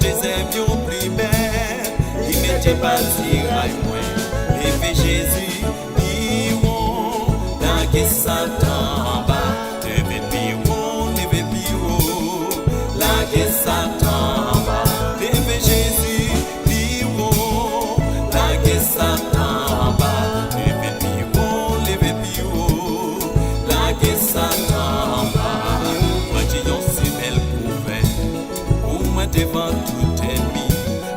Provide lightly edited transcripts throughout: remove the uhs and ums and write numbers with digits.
des avions plus belles, il n'était pas tiré moins. Et Jésus, piron, dans qui Satan bas, levez piron, là qui Satan bas, levez Jésus, piron, là qui Satan bas, levez piron, là qui Satan bas. Moi j'ai un si bel couvert, pour moi devant tout ennemi,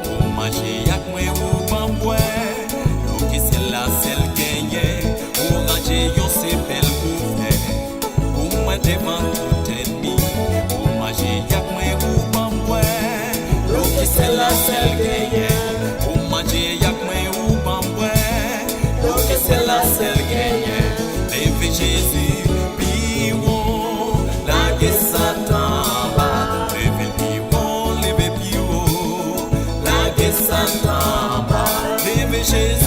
pour manger avec moi ou pas moi. C'est la seule gagnée pour ranger yon se belle couvert. Pour moi devant tout ennemi, pour manger yak moi ou pas moi. L'eau qui c'est la seule gagnée pour manger yak moi ou pas moi. L'eau qui c'est la seule gagnée. Levez Jésus, piron, la que Satan bat. Levez piron, la que Satan bat. Levez Jésus.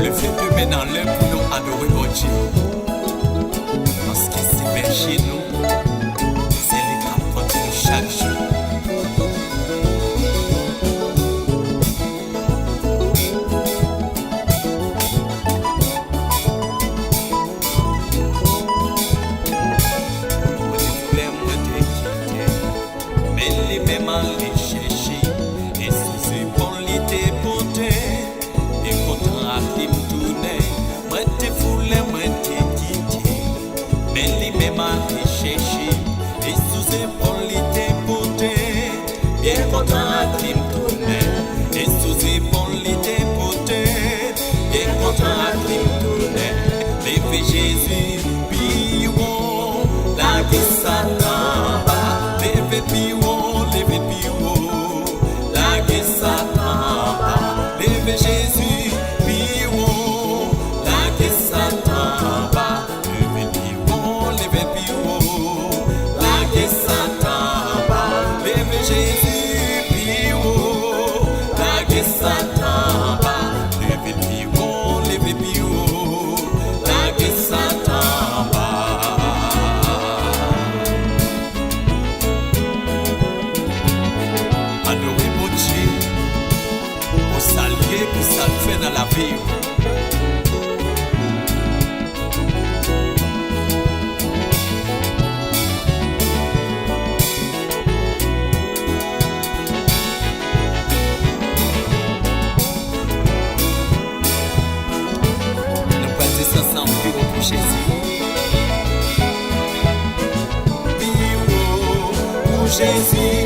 Le fait de mettre dans l'œuvre pour nous adorer mon Dieu, parce que c'est bien chez nous, c'est les qui continue chaque jour. Et sous épaule était porté, bien content à qui me tournait. Et sous épaule était porté, bien content à qui me tournait. Levez Jésus, piron, là qui Satan bat. Levez piron, là qui Satan bat. Levez Jésus, piron, là qui Satan bat. Jésus, piron, la que Satan bat. Levez piron, la que Satan bat. Adorez mon Dieu, pour saluer, pour ça fait dans la vie. Jésus, Jésus,